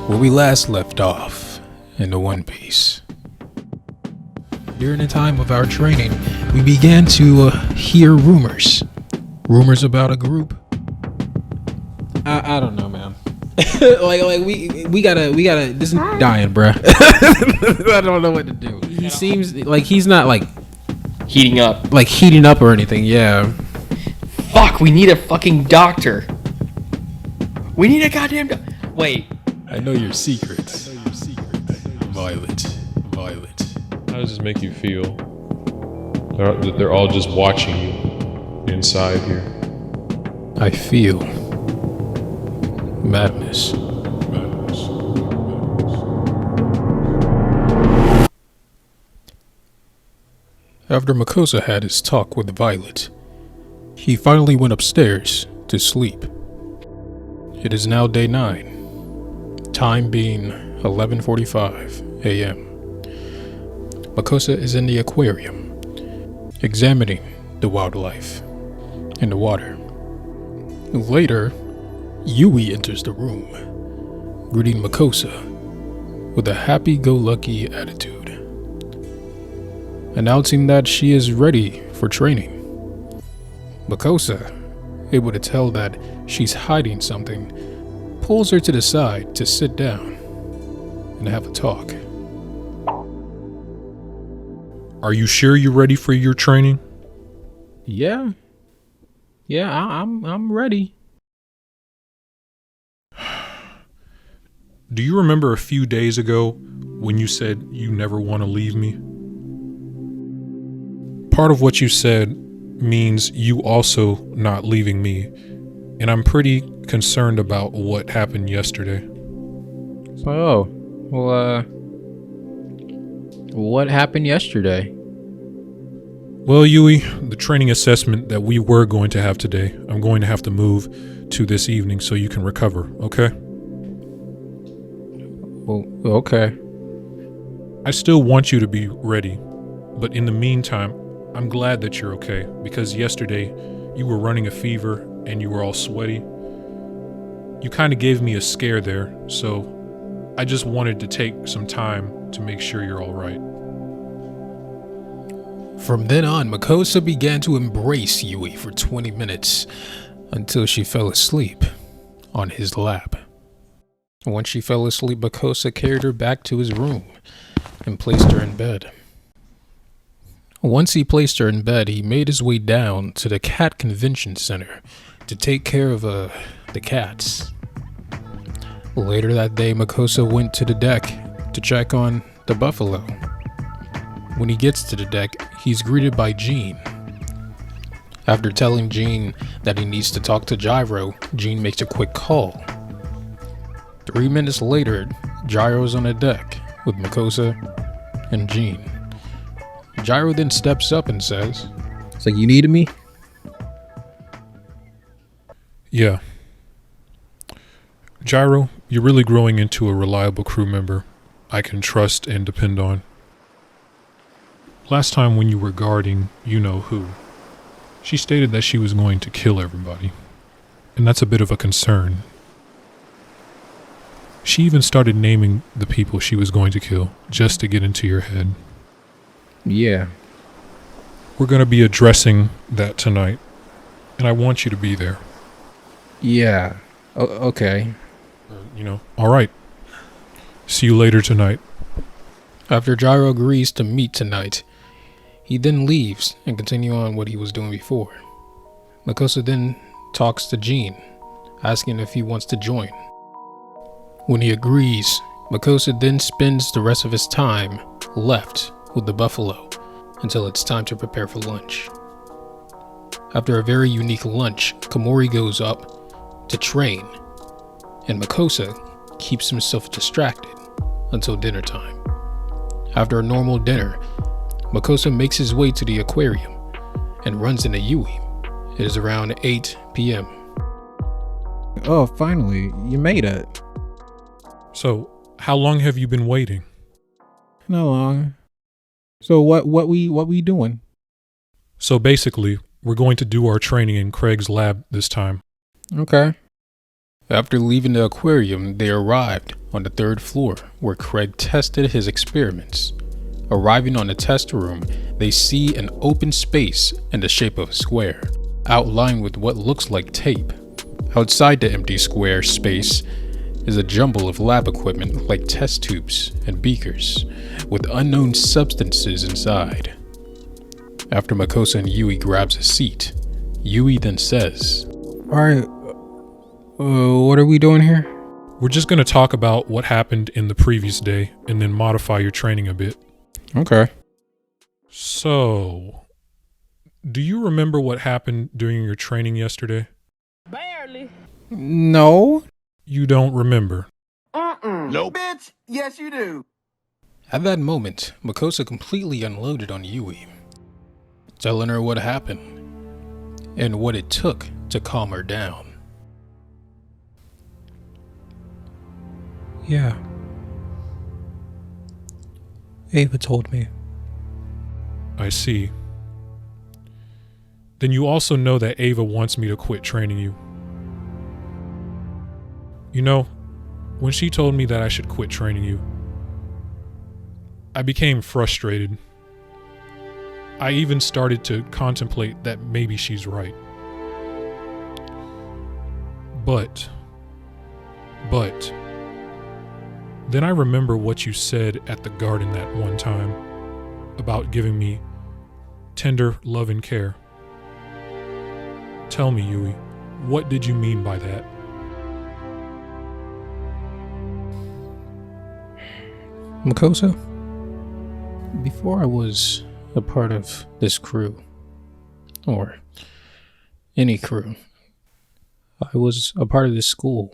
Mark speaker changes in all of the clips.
Speaker 1: where we last left off in the One Piece. During the time of our training, we began to hear rumors. Rumors about a group. I don't know, man. like we gotta. This is dying, bruh. I don't know what to do. He seems like he's not like
Speaker 2: heating up.
Speaker 1: Like heating up or anything. Yeah.
Speaker 2: Fuck. We need a fucking doctor. We need a goddamn. Wait.
Speaker 1: I know your secrets. Violet.
Speaker 3: How does this make you feel? That they're all just watching you inside here.
Speaker 1: I feel madness. After Makosa had his talk with Violet, he finally went upstairs to sleep. It is now day 9, time being 11:45 a.m. Makosa is in the aquarium, examining the wildlife in the water. Later, Yui enters the room, greeting Makosa with a happy-go-lucky attitude, announcing that she is ready for training. Makosa, able to tell that she's hiding something, pulls her to the side to sit down and have a talk.
Speaker 3: Are you sure you're ready for your training?
Speaker 1: Yeah, I'm ready.
Speaker 3: Do you remember a few days ago when you said you never want to leave me? Part of what you said means you also not leaving me, and I'm pretty concerned about what happened yesterday.
Speaker 1: What happened yesterday?
Speaker 3: Well, Yui, the training assessment that we were going to have today, I'm going to have to move to this evening so you can recover, okay?
Speaker 1: Well, okay.
Speaker 3: I still want you to be ready, but in the meantime, I'm glad that you're okay, because yesterday you were running a fever and you were all sweaty. You kind of gave me a scare there, so I just wanted to take some time to make sure you're all right.
Speaker 1: From then on, Makosa began to embrace Yui for 20 minutes until she fell asleep on his lap. Once she fell asleep, Makosa carried her back to his room and placed her in bed. Once he placed her in bed, he made his way down to the cat convention center to take care of the cats. Later that day, Makosa went to the deck to check on the buffalo. When he gets to the deck, he's greeted by Jean. After telling Jean that he needs to talk to Jiro, Jean makes a quick call. 3 minutes later, Jiro's on the deck with Makosa and Jean. Jiro then steps up and says, "So you needed me?"
Speaker 3: Yeah. Jiro, you're really growing into a reliable crew member I can trust and depend on. Last time when you were guarding you-know-who, she stated that she was going to kill everybody, and that's a bit of a concern. She even started naming the people she was going to kill just to get into your head.
Speaker 1: Yeah.
Speaker 3: We're going to be addressing that tonight, and I want you to be there.
Speaker 1: Yeah. Okay.
Speaker 3: All right. See you later tonight.
Speaker 1: After Jiro agrees to meet tonight, he then leaves and continue on what he was doing before. Makosa then talks to Jean, asking if he wants to join. When he agrees, Makosa then spends the rest of his time left with the buffalo until it's time to prepare for lunch. After a very unique lunch, Mori goes up to train, and Makosa keeps himself distracted until dinner time. After a normal dinner, Makosa makes his way to the aquarium and runs into Yui. It is around 8 p.m.
Speaker 4: Oh, finally, you made it.
Speaker 3: So, how long have you been waiting?
Speaker 4: Not long. So what we doing?
Speaker 3: So basically, we're going to do our training in Craig's lab this time.
Speaker 4: Okay.
Speaker 1: After leaving the aquarium, they arrived on the 3rd floor where Craig tested his experiments. Arriving on the test room, they see an open space in the shape of a square, outlined with what looks like tape. Outside the empty square space is a jumble of lab equipment like test tubes and beakers, with unknown substances inside. After Makosa and Yui grabs a seat, Yui then says,
Speaker 4: Alright, what are we doing here?
Speaker 3: We're just going to talk about what happened in the previous day and then modify your training a bit.
Speaker 4: Okay.
Speaker 3: So, do you remember what happened during your training yesterday?
Speaker 5: Barely.
Speaker 4: No.
Speaker 3: You don't remember.
Speaker 5: Nope. Bitch, yes you do.
Speaker 1: At that moment, Makosa completely unloaded on Yui, telling her what happened and what it took to calm her down.
Speaker 6: Yeah. Ava told me.
Speaker 3: I see. Then you also know that Ava wants me to quit training you. You know, when she told me that I should quit training you, I became frustrated. I even started to contemplate that maybe she's right. But, then I remember what you said at the garden that one time about giving me tender love and care. Tell me, Yui, what did you mean by that?
Speaker 1: Makosa, before I was a part of this crew, or any crew, I was a part of this school.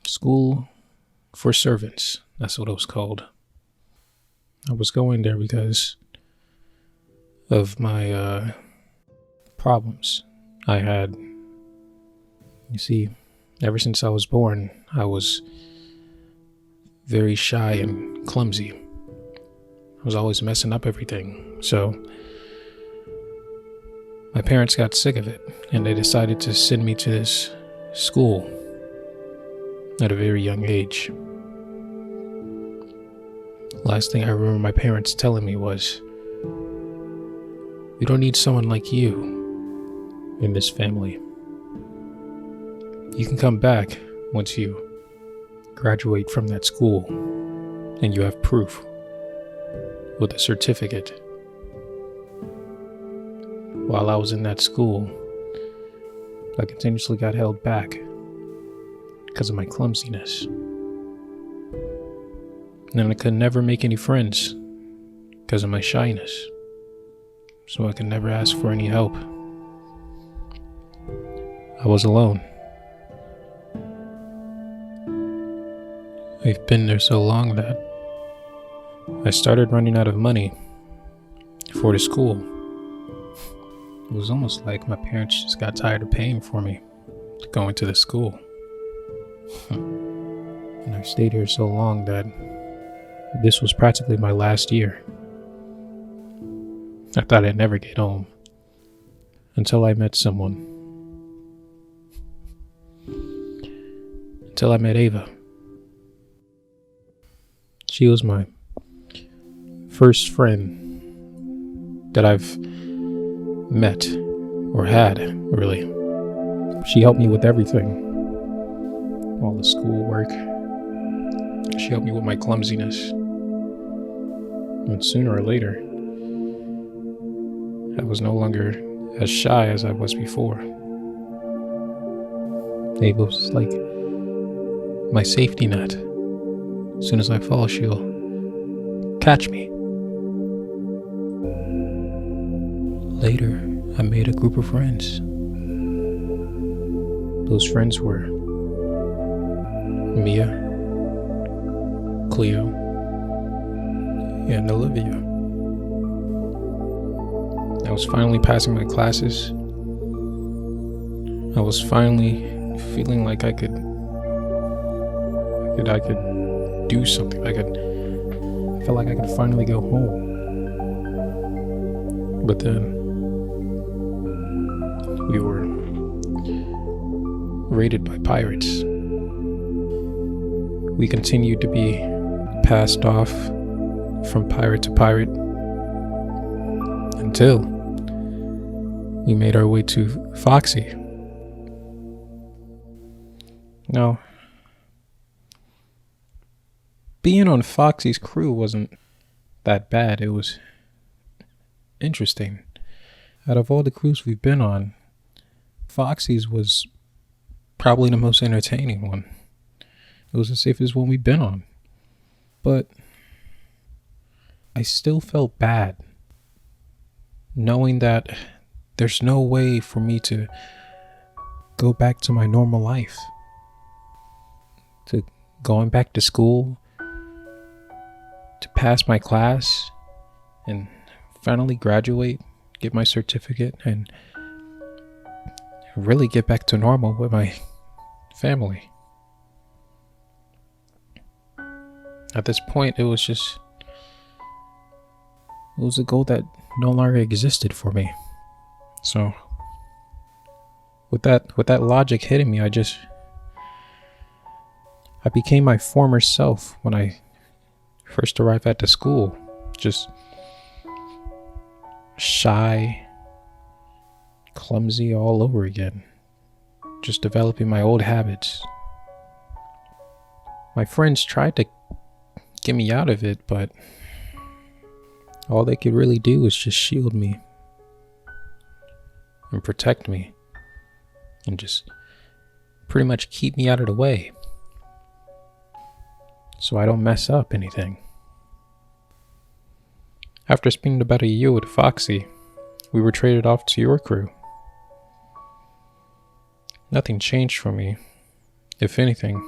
Speaker 1: School for servants, that's what it was called. I was going there because of my problems I had. You see, ever since I was born, I was very shy and clumsy. I was always messing up everything. So my parents got sick of it and they decided to send me to this school at a very young age. Last thing I remember my parents telling me was, "We don't need someone like you in this family. You can come back once you graduate from that school and you have proof with a certificate." While I was in that school, I continuously got held back because of my clumsiness. And I could never make any friends because of my shyness. So I could never ask for any help. I was alone. I've been there so long that I started running out of money for the school. It was almost like my parents just got tired of paying for me to go into the school. And I stayed here so long that this was practically my last year. I thought I'd never get home until I met someone. Until I met Ava. She was my first friend that I've met or had, really. She helped me with everything. All the schoolwork. She helped me with my clumsiness. And sooner or later, I was no longer as shy as I was before. Ava was like my safety net. As soon as I fall, she'll catch me. Later, I made a group of friends. Those friends were Mia, Cleo, and Olivia. I was finally passing my classes. I was finally feeling like I could do something. I felt like I could finally go home. But then we were raided by pirates. We continued to be passed off from pirate to pirate until we made our way to Foxy. Now, being on Foxy's crew wasn't that bad. It was interesting. Out of all the crews we've been on, Foxy's was probably the most entertaining one. It was the safest one we've been on. But I still felt bad knowing that there's no way for me to go back to my normal life. To going back to school, to pass my class, and finally graduate, get my certificate, and really get back to normal with my family. At this point, it was a goal that no longer existed for me. So, with that logic hitting me, I became my former self when I first arrived at the school. Just shy, clumsy all over again. Just developing my old habits. My friends tried to get me out of it, but all they could really do was just shield me and protect me and just pretty much keep me out of the way so I don't mess up anything. After spending about a year with Foxy, we were traded off to your crew. Nothing changed for me. If anything,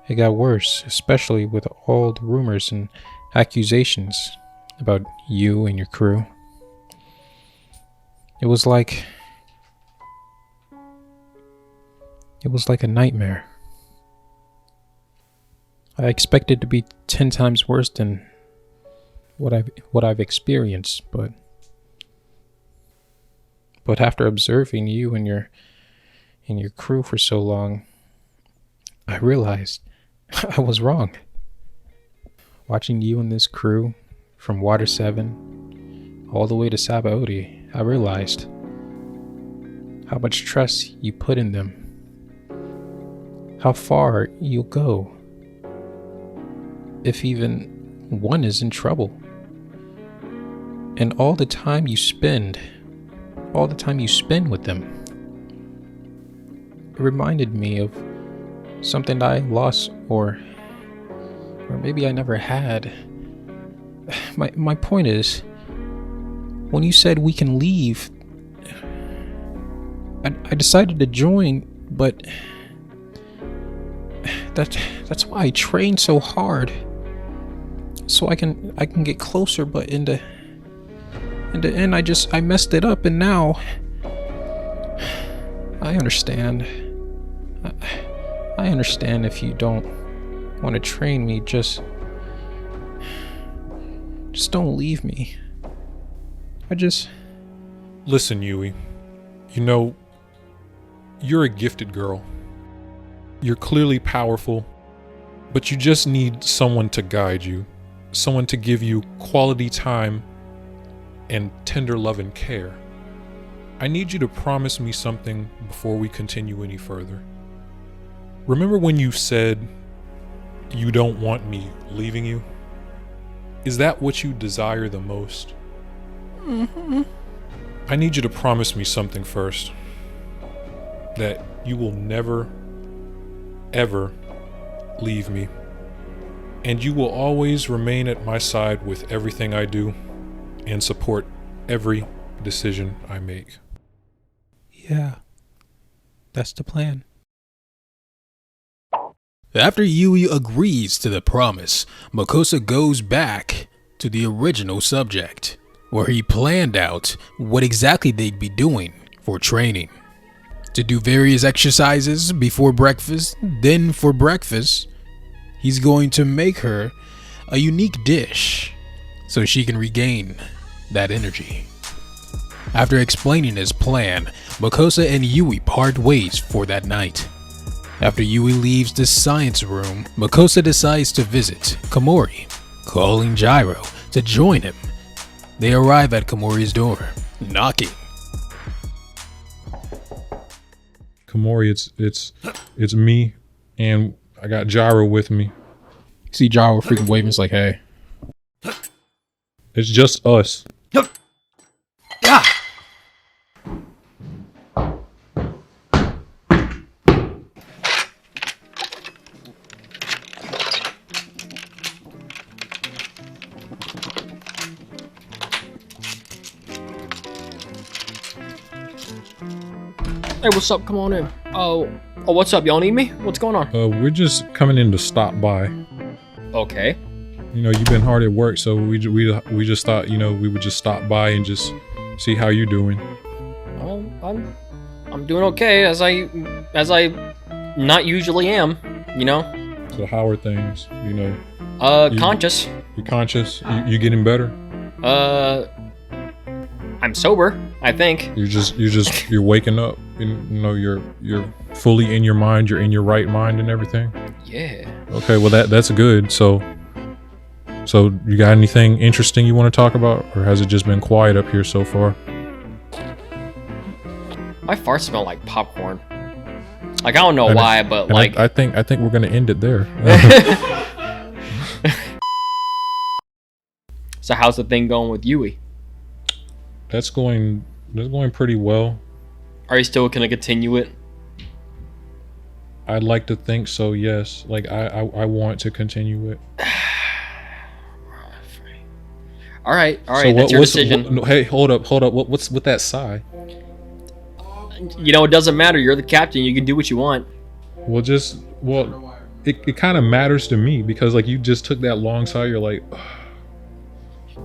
Speaker 1: it got worse, especially with all the rumors and accusations about you and your crew. It was like a nightmare. I expected it to be 10 times worse than what I've experienced, but after observing you and your crew for so long, I realized I was wrong. Watching you and this crew from Water 7 all the way to Sabaody, I realized how much trust you put in them, how far you'll go if even one is in trouble, and all the time you spend with them. It reminded me of something I lost or maybe I never had. My point is, when you said we can leave, I decided to join, but that's why I trained so hard, so I can get closer. But in the end, I messed it up, and now I understand. I understand if you don't want to train me, just don't leave me.
Speaker 3: Listen, Yui. You know, you're a gifted girl. You're clearly powerful, but you just need someone to guide you, someone to give you quality time and tender love and care. I need you to promise me something before we continue any further. Remember when you said you don't want me leaving you? Is that what you desire the most?
Speaker 1: Mm-hmm.
Speaker 3: I need you to promise me something first. That you will never, ever leave me. And you will always remain at my side with everything I do and support every decision I make.
Speaker 1: Yeah, that's the plan. After Yui agrees to the promise, Makosa goes back to the original subject, where he planned out what exactly they'd be doing for training. To do various exercises before breakfast, then for breakfast, he's going to make her a unique dish so she can regain that energy. After explaining his plan, Makosa and Yui part ways for that night. After Yui leaves the science room, Makosa decides to visit Komori, calling Jiro to join him. They arrive at Komori's door, knocking.
Speaker 3: Komori, it's me, and I got Jiro with me.
Speaker 4: See Jiro freaking waving. It's like, hey.
Speaker 3: It's just us.
Speaker 2: Hey, what's up? Come on in. Oh, what's up? Y'all need me? What's going on?
Speaker 3: We're just coming in to stop by.
Speaker 2: Okay.
Speaker 3: You know, you've been hard at work, so we just thought, you know, we would just stop by and just see how you're doing.
Speaker 2: Well, I'm doing okay, as I not usually am, you know.
Speaker 3: So how are things? You know.
Speaker 2: Conscious.
Speaker 3: You're conscious. You getting better?
Speaker 2: I'm sober, I think.
Speaker 3: You're waking up. You know, you're fully in your mind. You're in your right mind and everything.
Speaker 2: Yeah.
Speaker 3: Okay, well that's good. So you got anything interesting you want to talk about, or has it just been quiet up here so far?
Speaker 2: My farts smell like popcorn. Like, I don't know why, but like
Speaker 3: I think we're gonna end it there.
Speaker 2: So how's the thing going with Yui?
Speaker 3: That's going pretty well.
Speaker 2: Are you still gonna continue it?
Speaker 3: I'd like to think so, yes. Like I want to continue it.
Speaker 2: All right,
Speaker 3: So
Speaker 2: that's your decision.
Speaker 3: Hey, hold up. What's with that sigh?
Speaker 2: You know, it doesn't matter. You're the captain. You can do what you want.
Speaker 3: It kind of matters to me because like you just took that long sigh. You're like, ugh.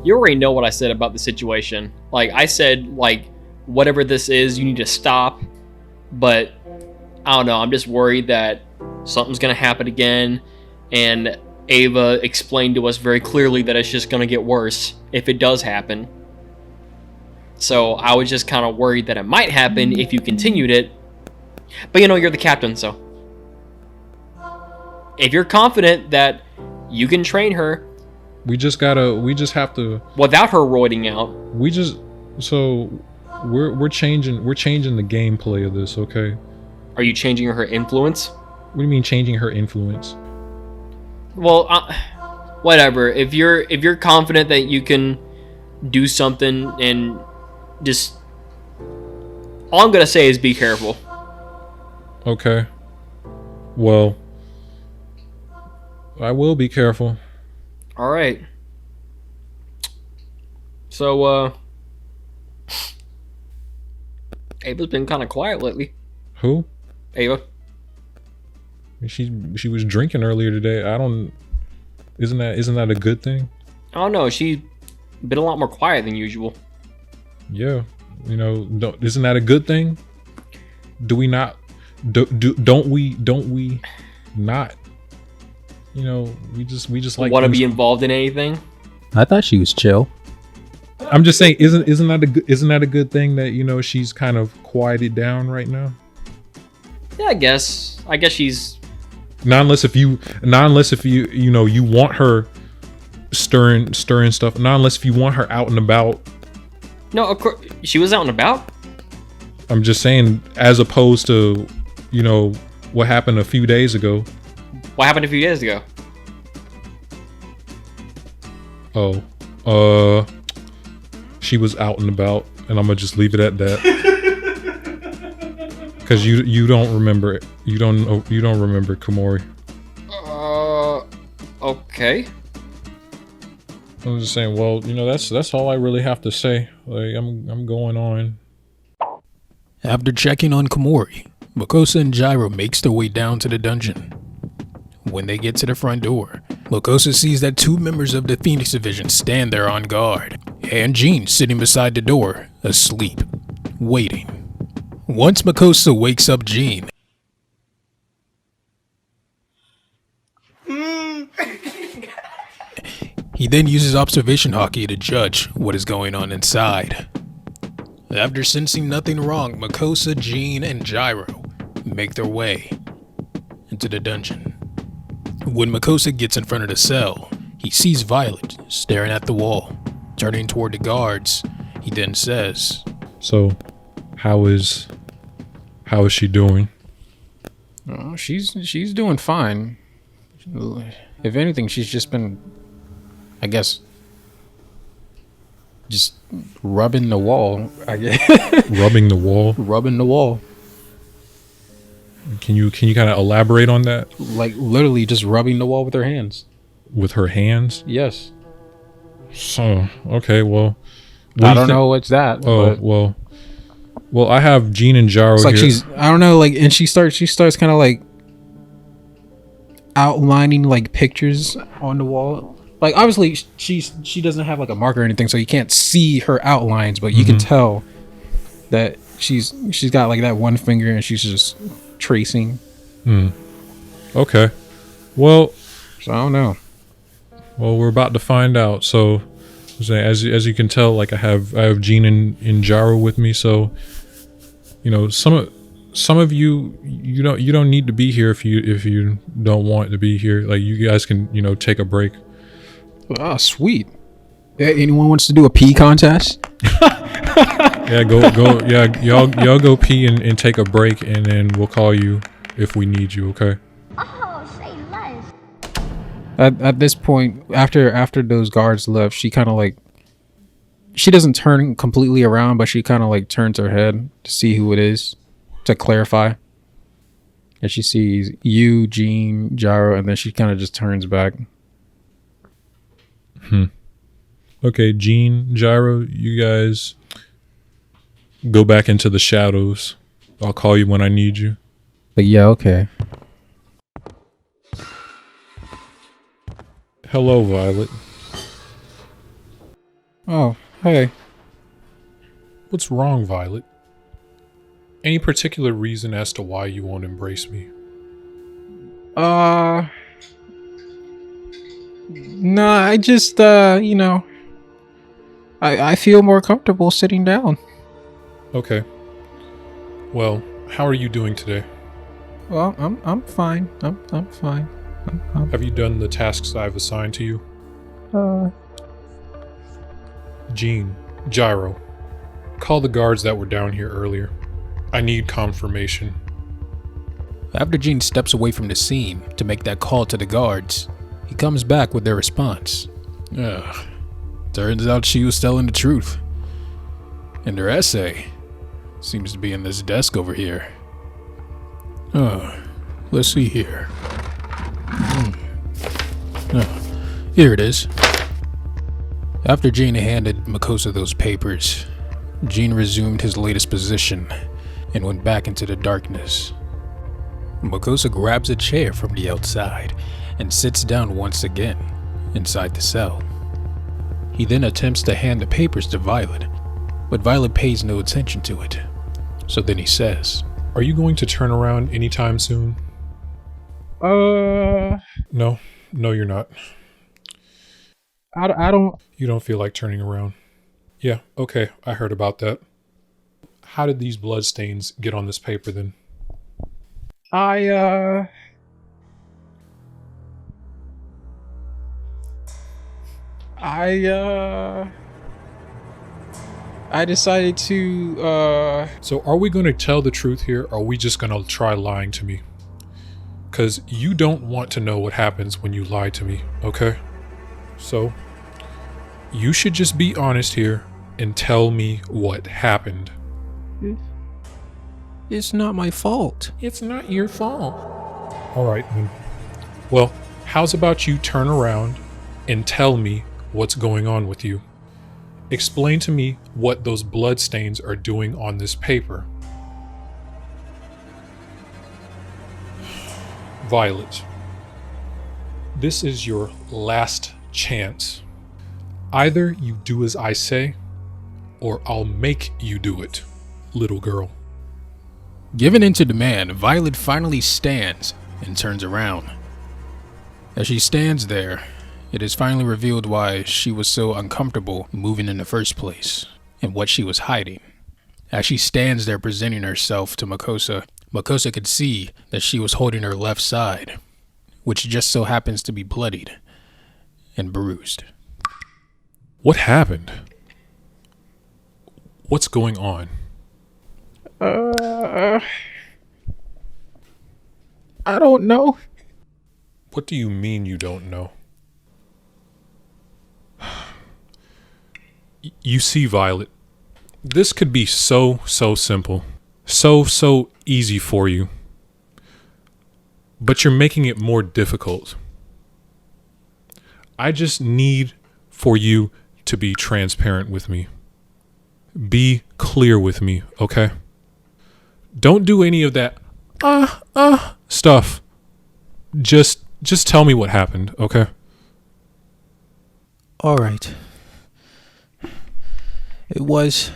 Speaker 2: You already know what I said about the situation. Like, I said, like, whatever this is, you need to stop. But I don't know. I'm just worried that something's gonna happen again, and Ava explained to us very clearly that it's just gonna get worse if it does happen. So I was just kind of worried that it might happen if you continued it. But you know, you're the captain, so if you're confident that you can train her,
Speaker 3: we just have to
Speaker 2: without her roiding out.
Speaker 3: We're changing the gameplay of this, okay?
Speaker 2: Are you changing her influence?
Speaker 3: What do you mean changing her influence?
Speaker 2: Well, whatever. If you're confident that you can do something, and just all I'm gonna say is be careful.
Speaker 3: Okay. Well, I will be careful.
Speaker 2: All right. So, Ava's been kind of quiet lately.
Speaker 3: Who?
Speaker 2: Ava.
Speaker 3: She was drinking earlier today. Isn't that a good thing?
Speaker 2: I don't know. She's been a lot more quiet than usual.
Speaker 3: Yeah. You know, isn't that a good thing? Do we not? Don't we not? You know, we just like
Speaker 2: Want to be involved in anything?
Speaker 6: I thought she was chill.
Speaker 3: I'm just saying, isn't that a good thing that, you know, she's kind of quieted down right now?
Speaker 2: Yeah, I guess she's
Speaker 3: Not unless if you you know, you want her stirring stuff. Not unless if you want her out and about.
Speaker 2: No, of course she was out and about.
Speaker 3: I'm just saying, as opposed to, you know, what happened a few days ago.
Speaker 2: What happened a few days ago?
Speaker 3: Oh, she was out and about, and I'm gonna just leave it at that. Because you don't remember it. You don't remember Komori.
Speaker 2: Okay.
Speaker 3: I'm just saying. Well, you know, that's all I really have to say. Like, I'm going on.
Speaker 1: After checking on Komori, Makosa and Jiro makes their way down to the dungeon. When they get to the front door, Makosa sees that two members of the Phoenix Division stand there on guard, and Jean sitting beside the door, asleep, waiting. Once Makosa wakes up Jean, he then uses observation hockey to judge what is going on inside. After sensing nothing wrong, Makosa, Jean, and Jiro make their way into the dungeon. When Makosa gets in front of the cell, he sees Violet staring at the wall. Turning toward the guards, he then says,
Speaker 3: So, how is she doing?
Speaker 4: Oh, she's doing fine. If anything, she's just been, I guess, just rubbing the wall. I guess.
Speaker 3: Rubbing the wall?
Speaker 4: Rubbing the wall.
Speaker 3: Can you kind of elaborate on that?
Speaker 4: Like literally just rubbing the wall with her hands.
Speaker 3: With her hands?
Speaker 4: Yes.
Speaker 3: So, okay, well.
Speaker 4: I don't know what's that.
Speaker 3: Oh,
Speaker 4: but
Speaker 3: well, I have Jean and Jiro
Speaker 4: it's like
Speaker 3: here.
Speaker 4: I don't know, like, and she starts kind of like outlining like pictures on the wall. Like obviously she doesn't have like a marker or anything, so you can't see her outlines, but you can tell that she's got like that one finger and she's just tracing.
Speaker 3: Okay. Well,
Speaker 4: So I don't know.
Speaker 3: well, we're about to find out. So, as you can tell, like I have Jean and Jiro with me. So, you know, some of you don't need to be here if you don't want to be here. Like you guys can take a break.
Speaker 4: Oh, sweet. Anyone wants to do a pee contest?
Speaker 3: Yeah, go. Yeah, y'all go pee and take a break, and then we'll call you if we need you. Okay.
Speaker 7: Oh, say less.
Speaker 4: At this point, after those guards left, she kind of like, she doesn't turn completely around, but she kind of like turns her head to see who it is, to clarify. And she sees you, Jean, Jiro, and then she kind of just turns back.
Speaker 3: Okay, Jean, Jiro, you guys go back into the shadows. I'll call you when I need you.
Speaker 4: But yeah, okay.
Speaker 3: Hello, Violet.
Speaker 4: Oh, hey.
Speaker 3: What's wrong, Violet? Any particular reason as to why you won't embrace me?
Speaker 4: No, I just, I feel more comfortable sitting down.
Speaker 3: Okay. Well, how are you doing today?
Speaker 4: Well, I'm fine. I'm fine.
Speaker 3: Have you done the tasks I've assigned to you? Jean, Jiro, call the guards that were down here earlier. I need confirmation.
Speaker 1: After Jean steps away from the scene to make that call to the guards, he comes back with their response. Ugh. Turns out she was telling the truth. And her essay seems to be in this desk over here. Let's see here. Here it is. After Jean handed Makosa those papers, Jean resumed his latest position and went back into the darkness. Makosa grabs a chair from the outside and sits down once again inside the cell. He then attempts to hand the papers to Violet, but Violet pays no attention to it. So then he says,
Speaker 3: Are you going to turn around anytime soon? No, you're not.
Speaker 4: I don't.
Speaker 3: You don't feel like turning around. Yeah, okay, I heard about that. How did these bloodstains get on this paper then?
Speaker 4: I decided to,
Speaker 3: So are we going to tell the truth here, or are we just going to try lying to me? Because you don't want to know what happens when you lie to me, okay? So, you should just be honest here and tell me what happened.
Speaker 4: It's not my fault.
Speaker 3: It's not your fault. Alright then. Well, how's about you turn around and tell me what's going on with you? Explain to me what those bloodstains are doing on this paper. Violet, this is your last chance. Either you do as I say, or I'll make you do it, little girl.
Speaker 1: Given into demand, Violet finally stands and turns around. As she stands there, it is finally revealed why she was so uncomfortable moving in the first place, and what she was hiding. As she stands there presenting herself to Makosa, Makosa could see that she was holding her left side, which just so happens to be bloodied and bruised.
Speaker 3: What happened? What's going on?
Speaker 4: I don't know.
Speaker 3: What do you mean you don't know? You see, Violet, this could be so simple. So easy for you. But you're making it more difficult. I just need for you to be transparent with me. Be clear with me, okay? Don't do any of that stuff. Just tell me what happened, okay?
Speaker 6: All right. It was.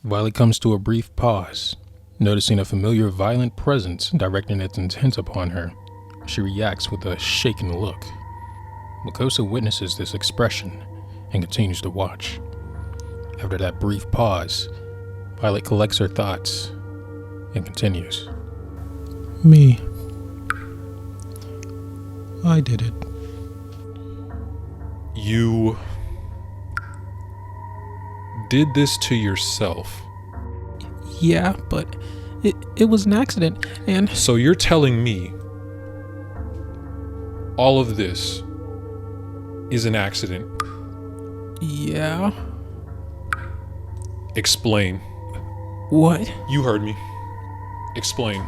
Speaker 1: Violet comes to a brief pause, noticing a familiar violent presence directing its intent upon her. She reacts with a shaken look. Makosa witnesses this expression and continues to watch. After that brief pause, Violet collects her thoughts and continues.
Speaker 6: Me. I did it.
Speaker 3: You did this to yourself.
Speaker 6: Yeah, but it was an accident, and
Speaker 3: So you're telling me all of this is an accident?
Speaker 6: yeah.
Speaker 3: Explain.
Speaker 6: What?
Speaker 3: You heard me. Explain.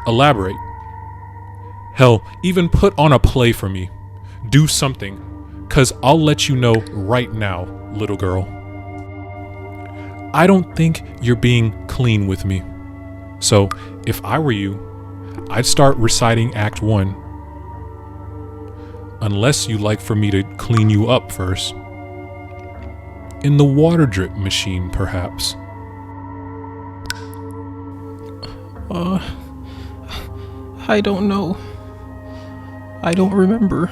Speaker 3: Elaborate. Hell, even put on a play for me. Do something, 'cause I'll let you know right now, little girl. I don't think you're being clean with me. So, if I were you, I'd start reciting Act 1. Unless you'd like for me to clean you up first. In the water drip machine, perhaps.
Speaker 6: I don't know. I don't remember.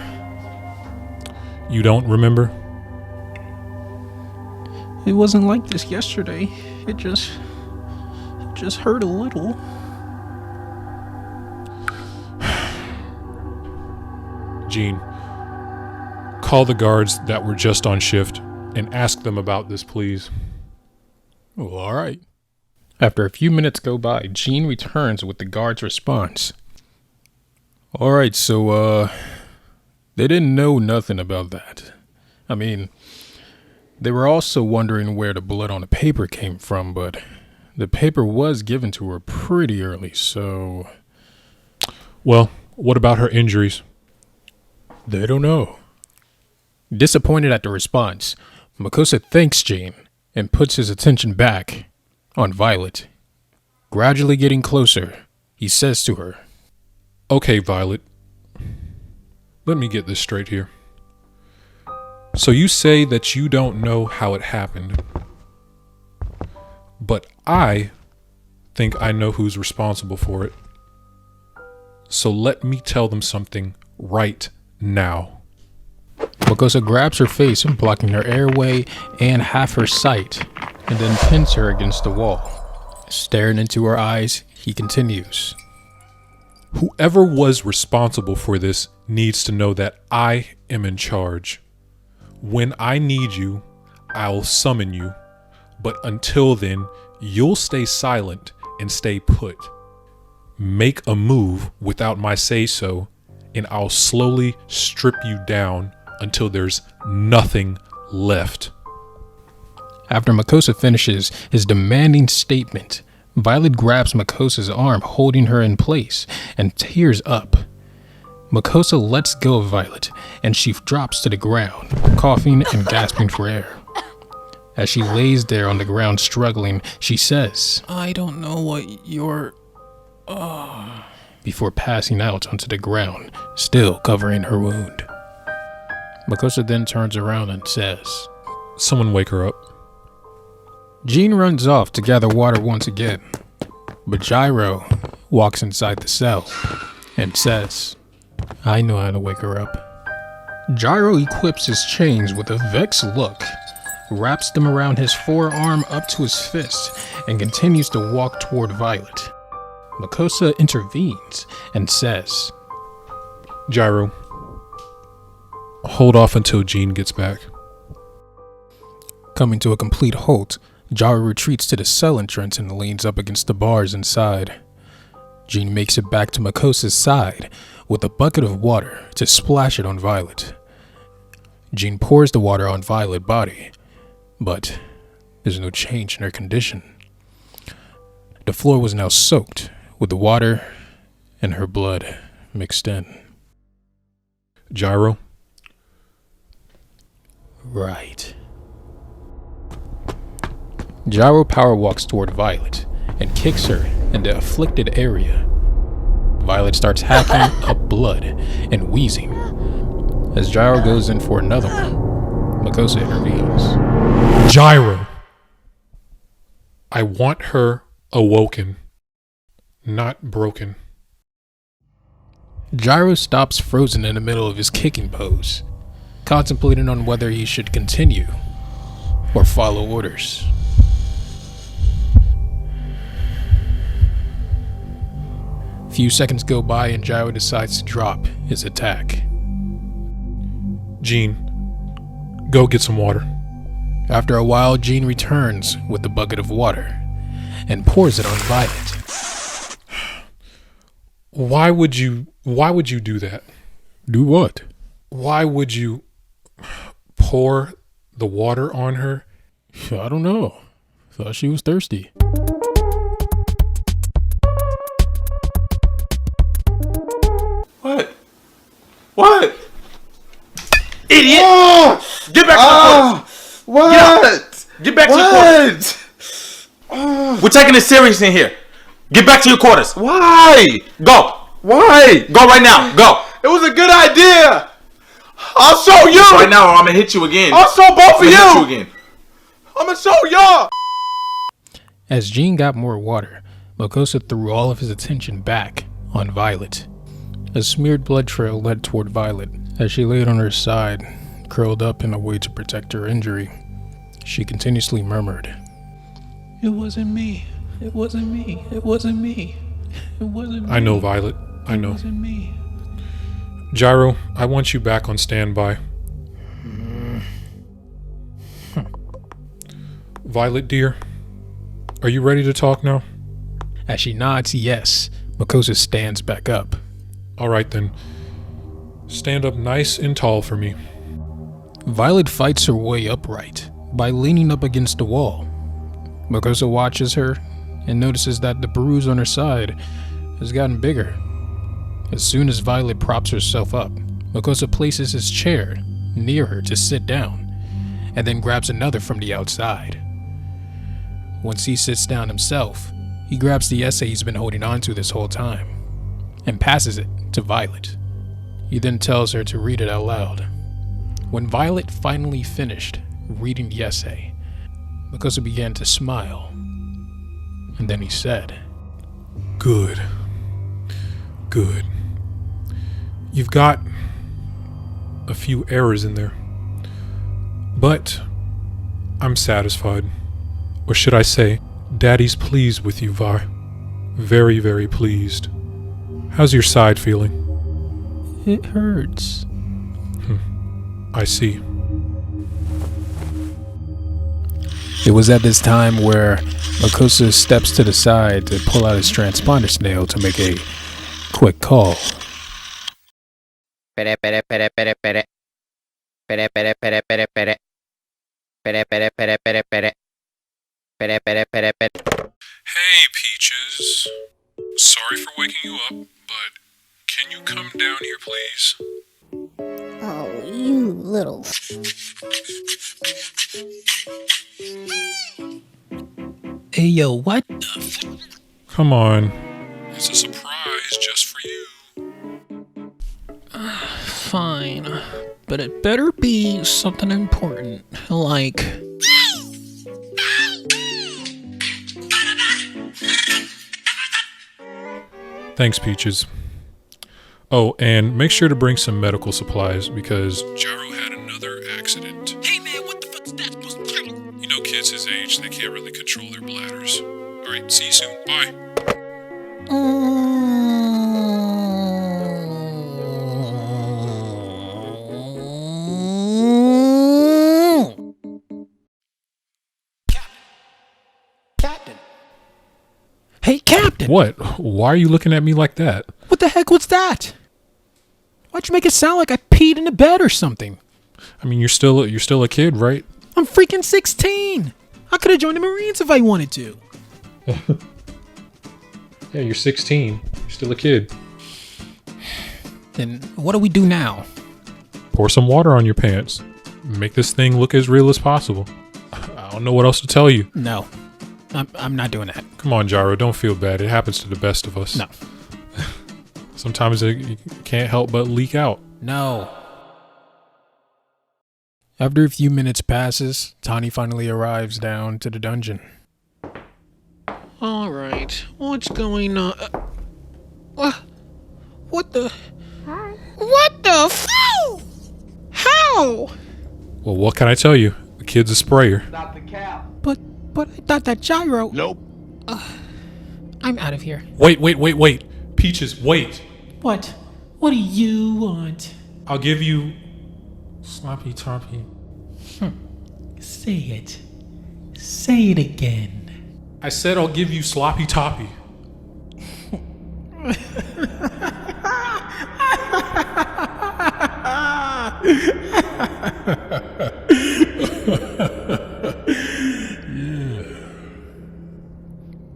Speaker 3: You don't remember?
Speaker 6: It wasn't like this yesterday. It just hurt a little.
Speaker 3: Gene, call the guards that were just on shift and ask them about this, please.
Speaker 1: Well, all right. After a few minutes go by, Gene returns with the guard's response. All right, so, they didn't know nothing about that. I mean, they were also wondering where the blood on the paper came from, but the paper was given to her pretty early, so...
Speaker 3: Well, what about her injuries?
Speaker 1: They don't know. Disappointed at the response, Makosa thanks Gene and puts his attention back on Violet. Gradually getting closer, he says to her,
Speaker 3: Okay, Violet. Let me get this straight here. So you say that you don't know how it happened, but I think I know who's responsible for it. So let me tell them something right now.
Speaker 1: Makosa grabs her face, blocking her airway and half her sight, and then pins her against the wall. Staring into her eyes, he continues.
Speaker 3: Whoever was responsible for this needs to know that I am in charge. When I need you, I'll summon you. But until then, you'll stay silent and stay put. Make a move without my say-so, and I'll slowly strip you down until there's nothing left.
Speaker 1: After Makosa finishes his demanding statement, Violet grabs Makosa's arm, holding her in place, and tears up. Makosa lets go of Violet, and she drops to the ground, coughing and gasping for air. As she lays there on the ground struggling, she says,
Speaker 6: I don't know what you're...
Speaker 1: before passing out onto the ground, still covering her wound. Makosa then turns around and says,
Speaker 3: Someone wake her up.
Speaker 1: Gene runs off to gather water once again, but Jiro walks inside the cell and says, I know how to wake her up. Jiro equips his chains with a vexed look, wraps them around his forearm up to his fist, and continues to walk toward Violet. Makosa intervenes and says,
Speaker 3: Jiro, hold off until Jean gets back.
Speaker 1: Coming to a complete halt, Jiro retreats to the cell entrance and leans up against the bars inside. Jean makes it back to Makosa's side with a bucket of water to splash it on Violet. Jean pours the water on Violet's body, but there's no change in her condition. The floor was now soaked with the water and her blood mixed in.
Speaker 3: Jiro?
Speaker 1: Right. Jiro power walks toward Violet and kicks her in the afflicted area. Violet starts hacking up blood and wheezing. As Jiro goes in for another one, Makosa intervenes.
Speaker 3: Jiro! I want her awoken, not broken.
Speaker 1: Jiro stops frozen in the middle of his kicking pose, contemplating on whether he should continue or follow orders. Few seconds go by and Jiro decides to drop his attack.
Speaker 3: Jean, go get some water.
Speaker 1: After a while, Jean returns with the bucket of water and pours it on Violet.
Speaker 3: Why would you do that?
Speaker 1: Do what?
Speaker 3: Why would you pour the water on her?
Speaker 1: I don't know. Thought she was thirsty.
Speaker 8: What? Idiot! Oh, get back to the quarters!
Speaker 5: What?
Speaker 8: Get back to your quarters! We're taking this serious in here. Get back to your quarters.
Speaker 5: Why?
Speaker 8: Go.
Speaker 5: Why?
Speaker 8: Go right now. Go.
Speaker 5: It was a good idea. I'll show you.
Speaker 8: Right now, or I'm gonna hit you again.
Speaker 5: I'll show both of you.
Speaker 8: Hit you again.
Speaker 5: I'm gonna show y'all.
Speaker 1: As Jean got more water, Makosa threw all of his attention back on Violet. A smeared blood trail led toward Violet as she laid on her side, curled up in a way to protect her injury. She continuously murmured,
Speaker 6: It wasn't me. It wasn't me. It wasn't me. It wasn't me.
Speaker 3: I know, Violet. I know.
Speaker 6: It wasn't me.
Speaker 3: Jiro, I want you back on standby. Violet, dear, are you ready to talk now?
Speaker 1: As she nods yes, Makosa stands back up.
Speaker 3: All right then. Stand up nice and tall for me.
Speaker 1: Violet fights her way upright by leaning up against the wall. Makosa watches her and notices that the bruise on her side has gotten bigger. As soon as Violet props herself up, Makosa places his chair near her to sit down, and then grabs another from the outside. Once he sits down himself, he grabs the essay he's been holding onto this whole time and passes it to Violet. He then tells her to read it out loud. When Violet finally finished reading the essay, Makosa began to smile, and then he said,
Speaker 3: Good. Good. You've got a few errors in there, but I'm satisfied. Or should I say, Daddy's pleased with you, Vi. Very, very pleased. How's your side feeling?
Speaker 6: It hurts.
Speaker 3: I see.
Speaker 1: It was at this time where Makosa steps to the side to pull out his transponder snail to make a quick call.
Speaker 9: Pere, pere, pere, pere, pere. Pere, pere, pere, pere, pere. Pere, pere, pere, pere, pere. Pere, pere, pere, pere.
Speaker 3: Hey, Peaches. Sorry for waking you up, but can you come down here, please?
Speaker 7: Oh, you little.
Speaker 6: Hey, yo, what?
Speaker 3: Come on. It's a surprise just for you.
Speaker 6: Fine. But it better be something important. Like.
Speaker 3: Thanks, Peaches. Oh, and make sure to bring some medical supplies because Jiro had another accident.
Speaker 6: Hey, man, what the fuck's that supposed to be?
Speaker 3: age, they can't really control their bladders. Alright, see you soon. Bye.
Speaker 6: Hey, Captain!
Speaker 3: What? Why are you looking at me like that?
Speaker 6: What the heck was that? Why'd you make it sound like I peed in the bed or something?
Speaker 3: I mean, you're still a kid, right?
Speaker 6: I'm freaking 16! I could have joined the Marines if I wanted to.
Speaker 3: Yeah, you're 16. You're still a kid.
Speaker 6: Then what do we do now?
Speaker 3: Pour some water on your pants. Make this thing look as real as possible. I don't know what else to tell you.
Speaker 6: No. I'm not doing that.
Speaker 3: Come on, Jiro, don't feel bad. It happens to the best of us.
Speaker 6: No.
Speaker 3: Sometimes it can't help but leak out.
Speaker 6: No.
Speaker 1: After a few minutes passes, Tani finally arrives down to the dungeon.
Speaker 6: Alright. What's going on? What the? What the f? How?
Speaker 3: Well, what can I tell you? The kid's a sprayer.
Speaker 6: But I thought that Jiro. Nope. I'm out of here.
Speaker 3: Wait. Peaches, wait.
Speaker 6: What? What do you want?
Speaker 3: I'll give you sloppy toppy.
Speaker 6: Say it. Say it again.
Speaker 3: I said I'll give you sloppy toppy.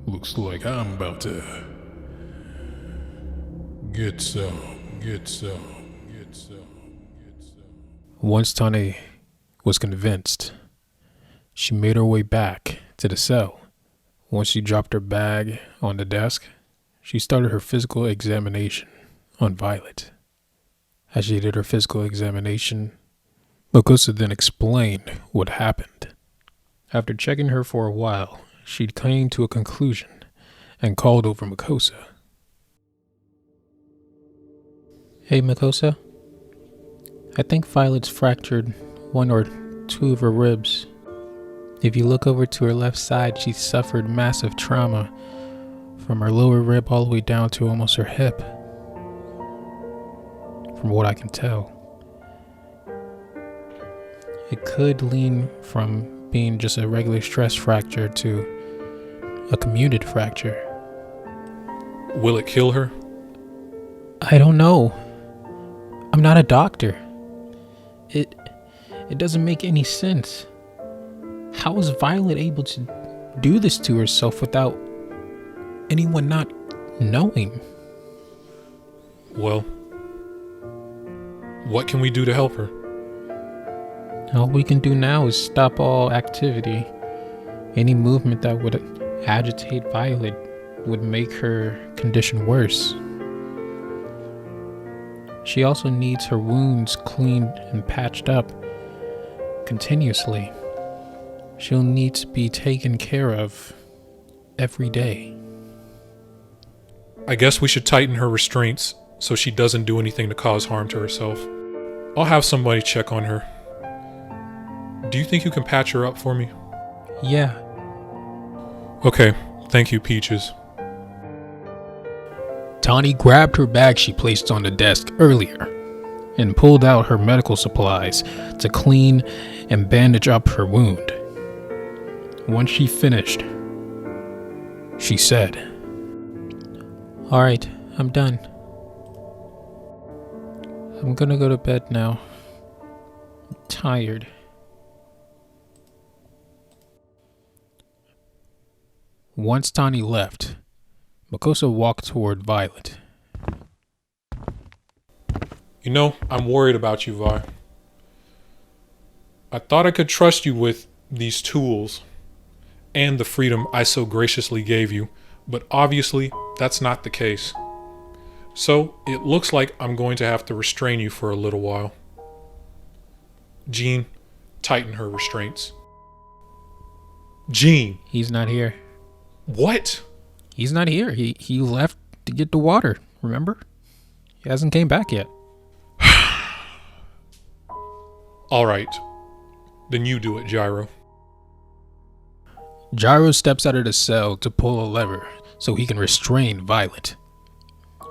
Speaker 1: Looks like I'm about to get some. Once Tani was convinced, she made her way back to the cell. Once she dropped her bag on the desk, she started her physical examination on Violet. As she did her physical examination, Makosa then explained what happened. After checking her for a while, she came to a conclusion and called over Makosa. Hey, Makosa. I think Violet's fractured one or two of her ribs. If you look over to her left side, she suffered massive trauma from her lower rib all the way down to almost her hip. From what I can tell. It could lean from being just a regular stress fracture to a commuted fracture.
Speaker 3: Will it kill her?
Speaker 6: I don't know. I'm not a doctor. It doesn't make any sense. How is Violet able to do this to herself without anyone not knowing?
Speaker 3: Well, what can we do to help her?
Speaker 6: All we can do now is stop all activity. Any movement that would agitate Violet would make her condition worse. She also needs her wounds cleaned and patched up continuously. She'll need to be taken care of every day.
Speaker 3: I guess we should tighten her restraints so she doesn't do anything to cause harm to herself. I'll have somebody check on her. Do you think you can patch her up for me?
Speaker 6: Yeah.
Speaker 3: Okay, thank you, Peaches.
Speaker 1: Tani grabbed her bag she placed on the desk earlier and pulled out her medical supplies to clean and bandage up her wound. Once she finished, she said,
Speaker 6: Alright, I'm done. I'm gonna go to bed now. I'm tired.
Speaker 1: Once Tani left, Makosa walked toward Violet.
Speaker 3: You know, I'm worried about you, Vi. I thought I could trust you with these tools and the freedom I so graciously gave you, but obviously that's not the case. So it looks like I'm going to have to restrain you for a little while. Jean, tighten her restraints. Jean!
Speaker 6: He's not here.
Speaker 3: What?
Speaker 6: He's not here. He left to get the water, remember? He hasn't came back yet.
Speaker 3: Alright. Then you do it, Jiro.
Speaker 1: Jiro steps out of the cell to pull a lever so he can restrain Violet.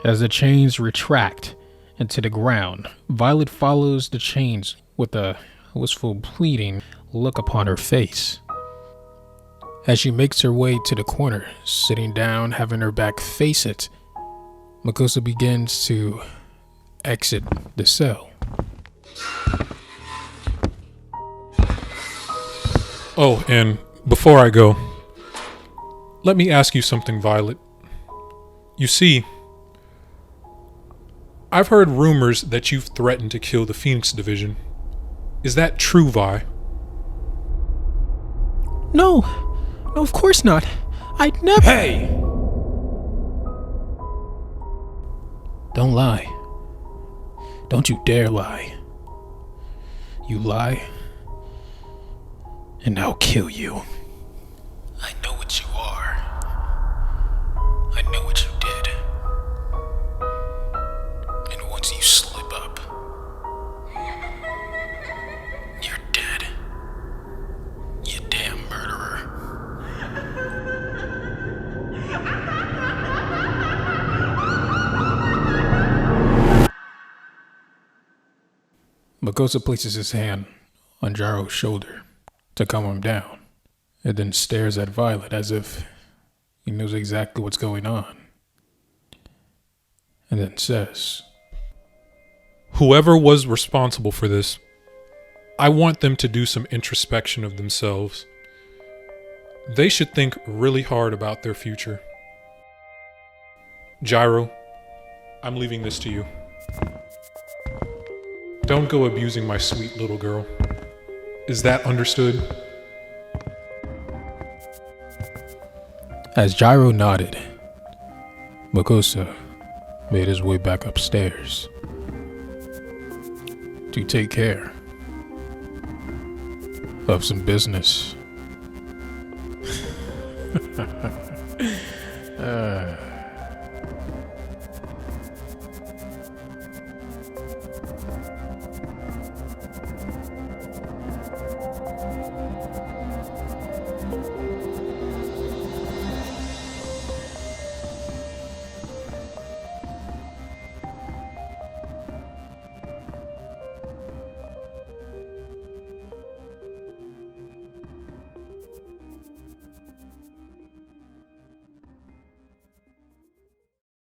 Speaker 1: As the chains retract into the ground, Violet follows the chains with a wistful, pleading look upon her face. As she makes her way to the corner, sitting down, having her back face it, Makosa begins to exit the cell.
Speaker 3: Oh, and before I go, let me ask you something, Violet. You see, I've heard rumors that you've threatened to kill the Phoenix Division. Is that true, Vi?
Speaker 6: No, of course not. I'd never.
Speaker 1: Hey! Don't lie. Don't you dare lie. You lie, and I'll kill you. I know what you are. I know what you did. And once you slip up, you're dead. You damn murderer. Makosa places his hand on Jiro's shoulder to calm him down, and then stares at Violet as if he knows exactly what's going on, and then says,
Speaker 3: Whoever was responsible for this, I want them to do some introspection of themselves. They should think really hard about their future. Jiro, I'm leaving this to you. Don't go abusing my sweet little girl. Is that understood?
Speaker 1: As Jiro nodded, Makosa made his way back upstairs to take care of some business.